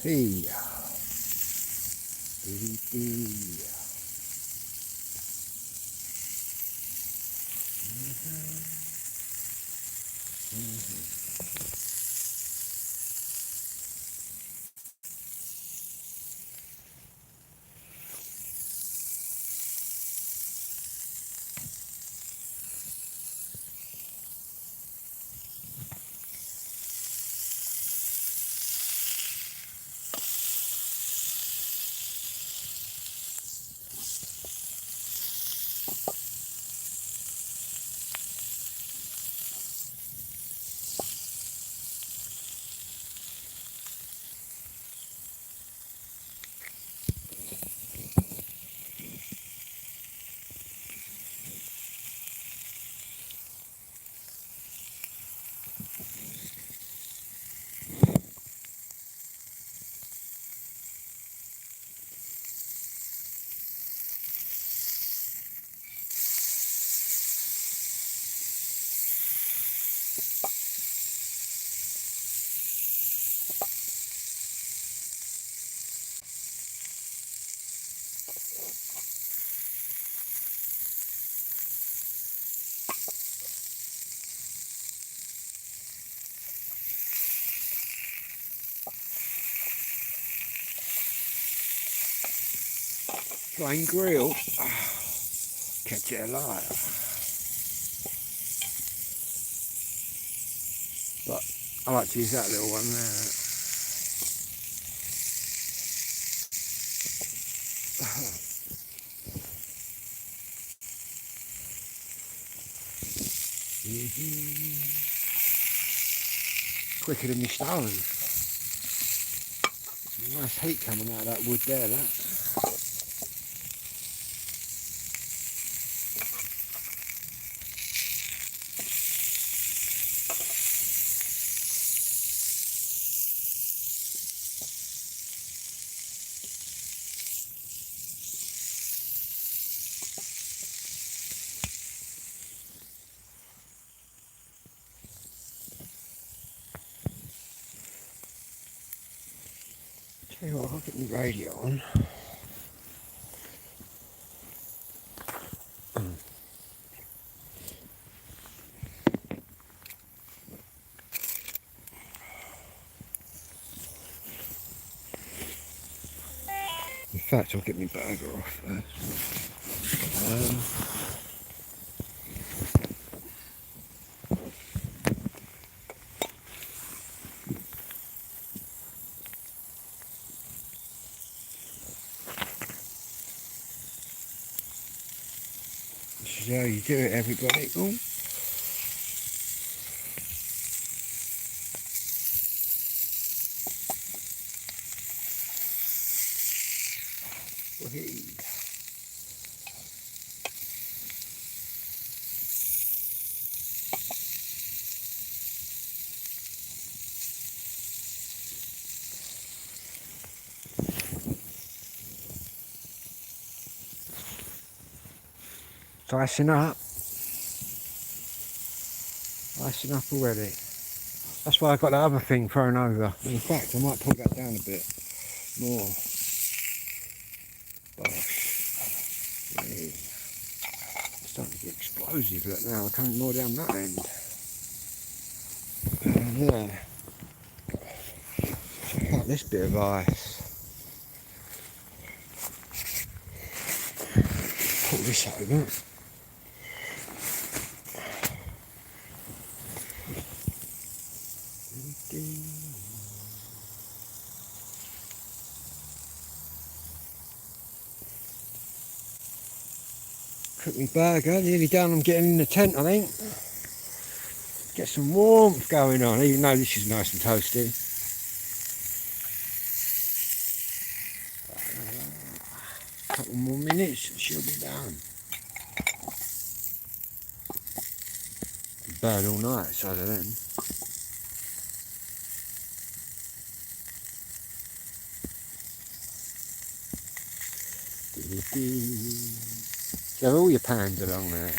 Hey, dee. Flying grill. Catch it alive. But I like to use that little one there. Quicker than my stove. Nice heat coming out of that wood there, that. Tell you what, I'll get my radio on. In fact, I'll get my burger off first. This is how you do it, everybody. Oh. Hey. Icing up. Icing up already. That's why I got that other thing thrown over. In fact, I might pull that down a bit more. Bosh. Hey. It's starting to get explosive, look now. We're coming more down that end. Yeah. Check out this bit of ice. Pull this over. Cook me burger, nearly done. I'm getting in the tent, I think. Get some warmth going on, even though this is nice and toasty. A couple more minutes and she'll be done. Burn all night, so then. You have all your pans along there.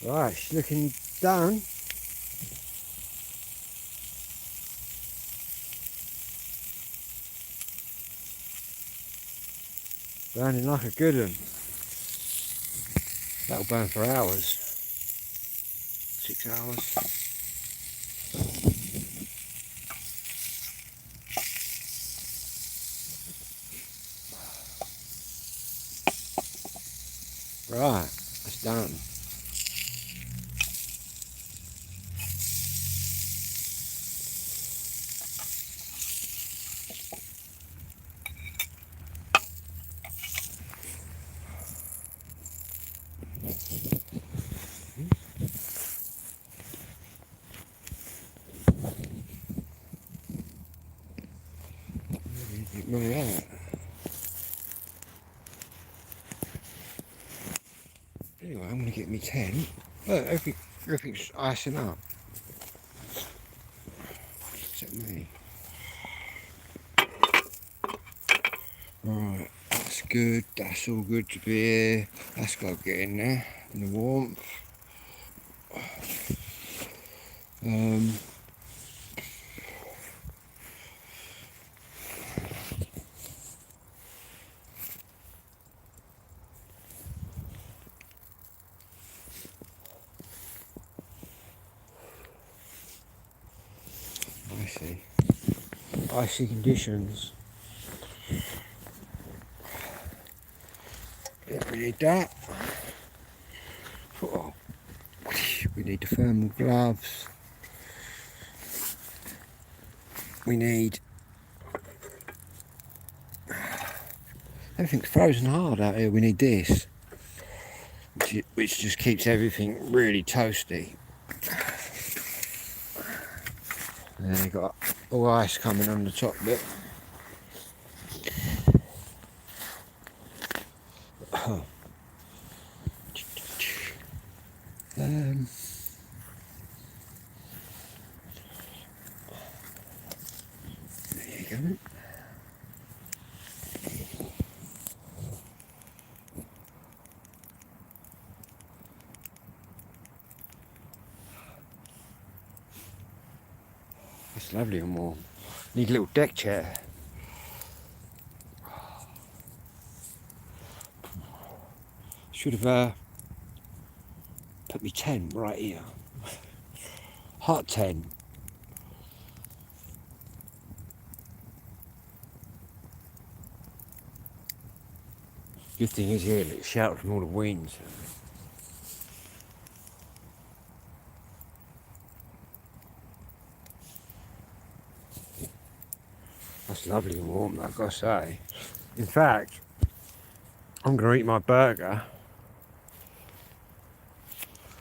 Right, it's looking done. Burning like a good one. That'll burn for hours. 6 hours. Right, that's done. Look at that. Anyway, I'm going to get me tent. Look, everything's icing up. Except me. Right, that's good. That's all good to be here. That's got to get in there in the warmth. I see. Icy conditions. Yeah, we need that. Oh, we need the thermal gloves. We need... Everything's frozen hard out here. We need this, which just keeps everything really toasty. And then you've got all ice coming on the top bit. There you go. It's lovely and warm. Need a little deck chair. Should have put my tent right here. Hot tent. Good thing is here, it's sheltered from all the winds. That's lovely and warm, I've got to say. In fact, I'm going to eat my burger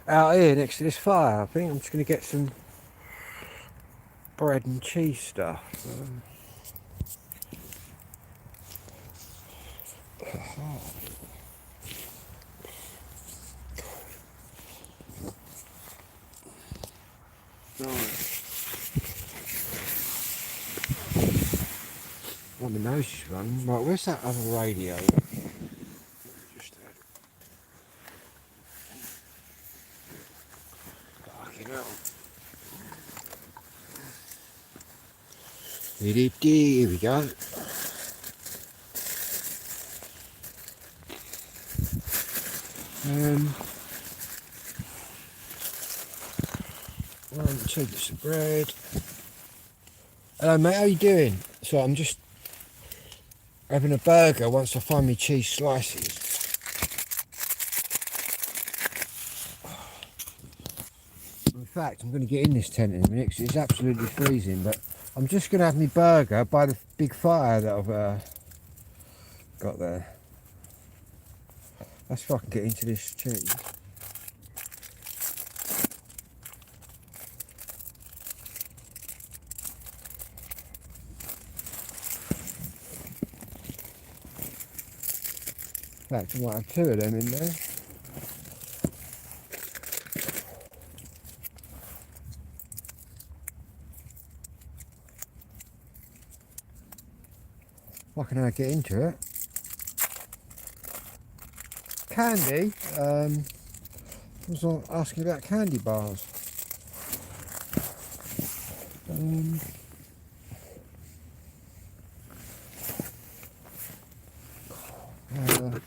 out here next to this fire. I think I'm just going to get some bread and cheese stuff. Oh, my nose is running. Right, where's that other radio? Just fucking hell. Here we go. One, two bits of bread. Hello mate, how you doing? So I'm just having a burger once I find my cheese slices. In fact, I'm going to get in this tent in a minute because it's absolutely freezing, but I'm just going to have my burger by the big fire that I've got there. Let's fucking get into this cheese. In fact, I might have two of them in there. I can now get into it. Candy, was asking about candy bars. Uh,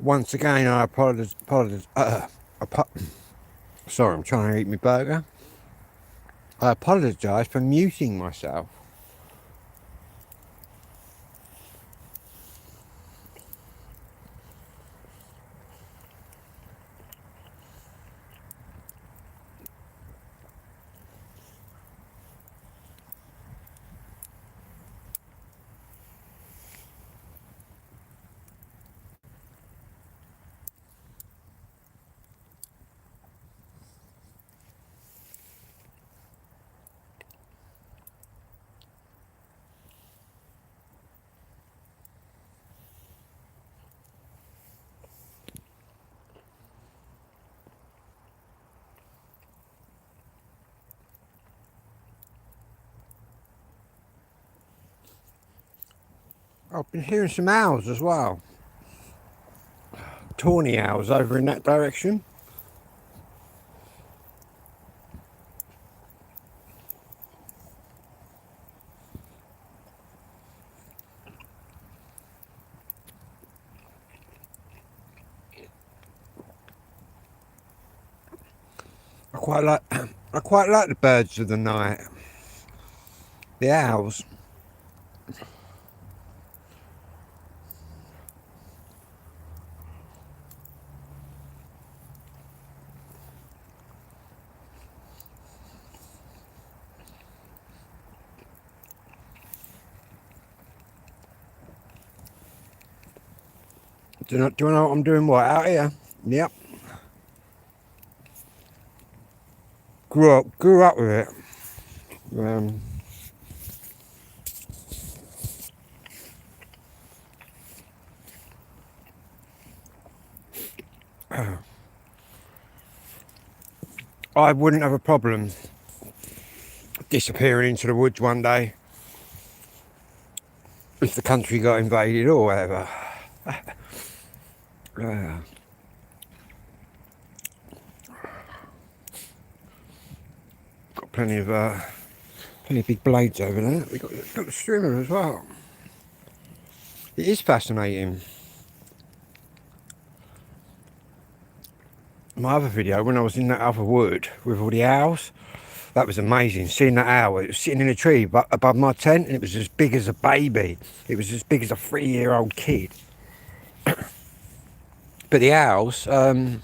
Once again, I apologise. Sorry, I'm trying to eat my burger. I apologise for muting myself. I've been hearing some owls as well. Tawny owls over in that direction. I quite like the birds of the night. The owls. Do you know what I'm doing? What, out here? Yep. Grew up with it. I wouldn't have a problem disappearing into the woods one day if the country got invaded or whatever. Got plenty of big blades over there. We've got the strimmer as well. It is fascinating. my other video when I was in that other wood with all the owls. That was amazing, seeing that owl. It was sitting in a tree above my tent, and it was as big as a baby. It was as big as a 3-year-old kid. But the owls, they're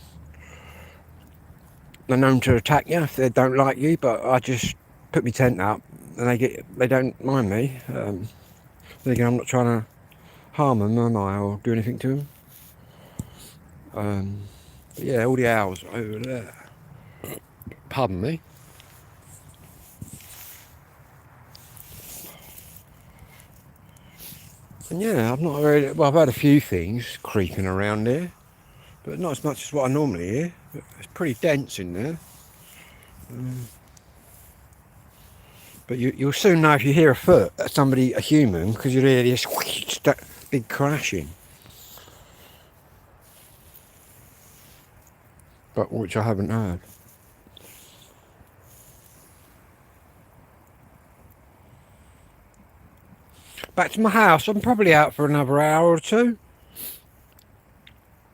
known to attack you if they don't like you, but I just put my tent up and they don't mind me. Thinking I'm not trying to harm them, am I, or do anything to them. But yeah, all the owls over there. Pardon me. And yeah, I've not really, well, I've had a few things creeping around here, but not as much as what I normally hear. It's pretty dense in there. But you'll soon know if you hear a foot, a human, because you'll hear this whoosh, that big crashing. But which I haven't heard. Back to my house. I'm probably out for another hour or two.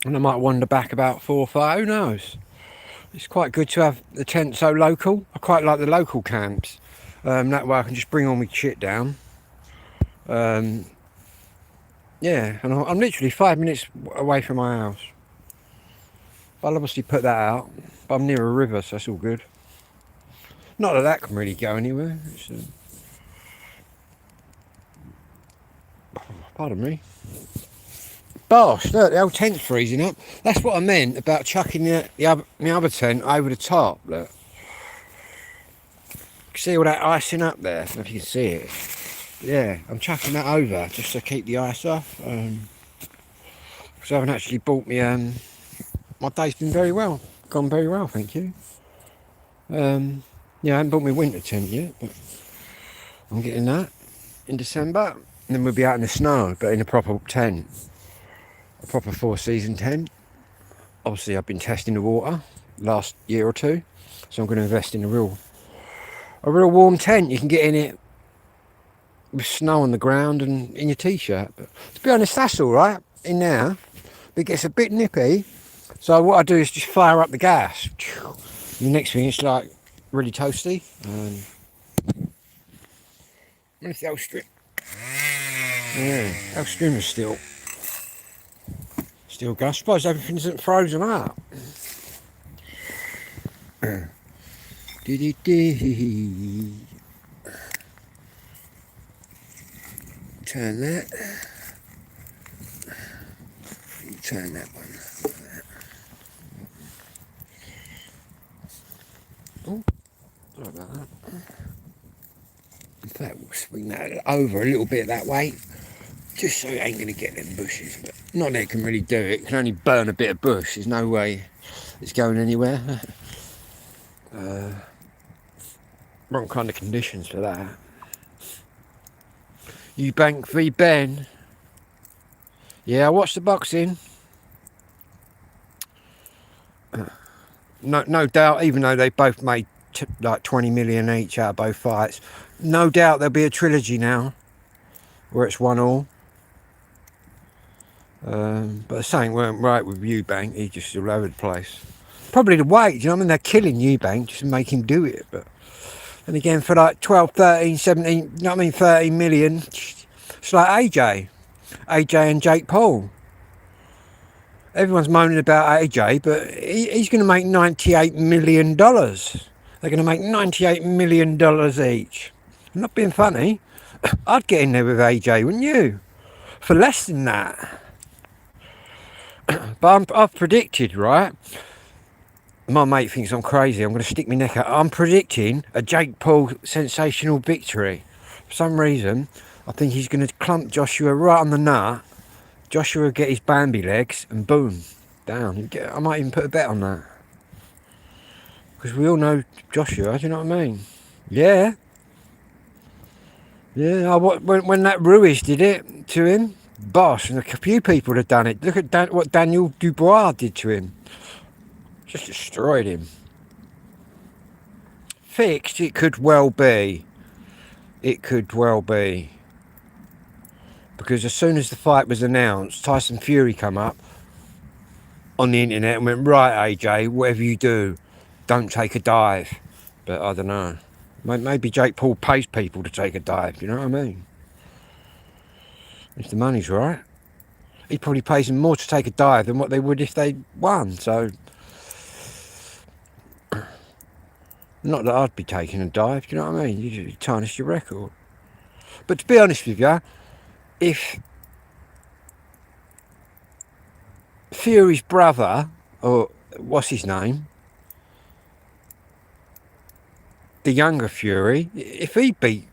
And I might wander back about 4 or 5, who knows. It's quite good to have the tent so local. I quite like the local camps. That way I can just bring all my shit down. Yeah, and I'm literally 5 minutes away from my house. I'll obviously put that out, but I'm near a river, so that's all good. Not that that can really go anywhere. Pardon me. Bosh, look, the old tent's freezing up. That's what I meant about chucking the other tent over the top. Look. See all that icing up there? I don't know if you can see it. Yeah, I'm chucking that over just to keep the ice off. Because I haven't actually bought me. My day's been gone very well, thank you. Yeah, I haven't bought my winter tent yet, but I'm getting that in December. And then we'll be out in the snow, but in a proper tent. A proper 4-season tent. Obviously, I've been testing the water last year or two, so I'm going to invest in a real warm tent. You can get in it with snow on the ground and in your t-shirt. But to be honest, that's all right in there. But it gets a bit nippy, so what I do is just fire up the gas. The next thing, it's like really toasty. Where's the old strip? Yeah, old string is still going. I suppose everything isn't frozen up. Turn that. Turn that one. Oh, sorry about that. In fact, we'll swing that over a little bit that way, just so it ain't going to get them bushes. But not that it can really do it. It can only burn a bit of bush. There's no way it's going anywhere. Wrong kind of conditions for that. Eubank v Ben. Yeah, I watched the boxing. No doubt, even though they both made like 20 million each out of both fights, no doubt there'll be a trilogy now where it's 1-1. But something weren't right with Eubank. He's just all over the place. Probably the weight, you know what I mean? They're killing Eubank just to make him do it. But and again, for like 12, 13, 17, you know what I mean, 13 million, it's like AJ and Jake Paul. Everyone's moaning about AJ, but he's going to make $98 million. They're going to make $98 million each. I'm not being funny. I'd get in there with AJ, wouldn't you? For less than that. But I've predicted, right? My mate thinks I'm crazy. I'm going to stick my neck out. I'm predicting a Jake Paul sensational victory. For some reason, I think he's going to clump Joshua right on the nut. Joshua will get his Bambi legs and boom, down. I might even put a bet on that. Because we all know Joshua, do you know what I mean? Yeah. Yeah, when that Ruiz did it to him, boss, and a few people have done it. Look at what Daniel Dubois did to him. Just destroyed him. Fixed, it could well be. It could well be. Because as soon as the fight was announced, Tyson Fury come up on the internet and went, right, AJ, whatever you do, don't take a dive. But I don't know. Maybe Jake Paul pays people to take a dive, you know what I mean? If the money's right. He probably pays them more to take a dive than what they would if they won, so... Not that I'd be taking a dive, do you know what I mean? You tarnish your record. But to be honest with you, if Fury's brother, or what's his name, the younger Fury, if he beat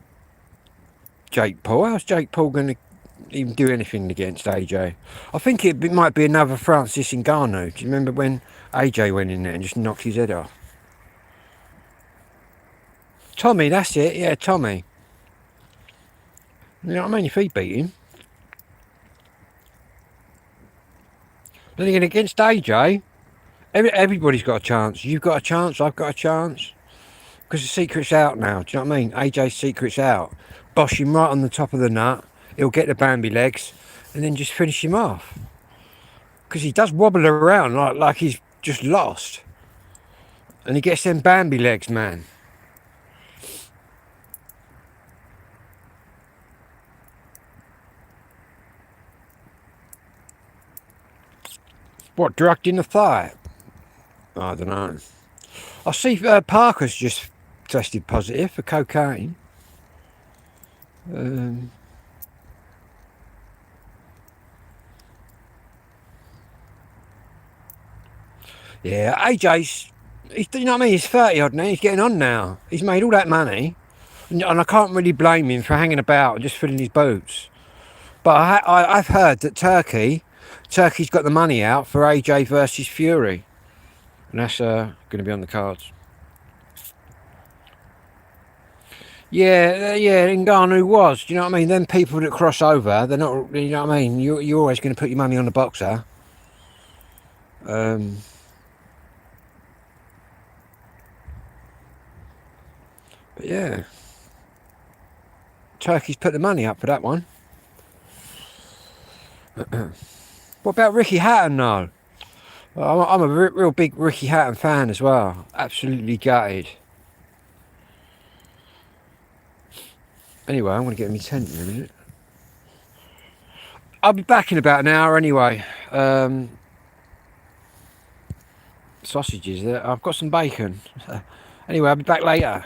Jake Paul, how's Jake Paul going to even do anything against AJ? I think it might be another Francis Ngannou. Do you remember when AJ went in there and just knocked his head off? Tommy, that's it, yeah, Tommy. You know what I mean? If he beat him. Then again, against AJ, everybody's got a chance. You've got a chance, I've got a chance. Because the secret's out now, do you know what I mean? AJ's secret's out. Bosh him right on the top of the nut. He'll get the Bambi legs and then just finish him off. Because he does wobble around like he's just lost. And he gets them Bambi legs, man. What, drugged in the thigh? I don't know. I see Parker's just tested positive for cocaine. Yeah, AJ's, you know what I mean, he's 30 odd now, he's getting on now. He's made all that money, and I can't really blame him for hanging about and just filling his boots. But I've heard that Turkey's got the money out for AJ versus Fury. And that's going to be on the cards. Yeah, Ngannou was. Do you know what I mean? Them people that cross over, they're not, you know what I mean? You're always going to put your money on the boxer. But yeah. Turkey's put the money up for that one. What about Ricky Hatton though? Well, I'm a real big Ricky Hatton fan as well. Absolutely gutted. Anyway, I'm going to get in my tent in a minute. I'll be back in about an hour anyway. Sausages there. I've got some bacon. Anyway, I'll be back later.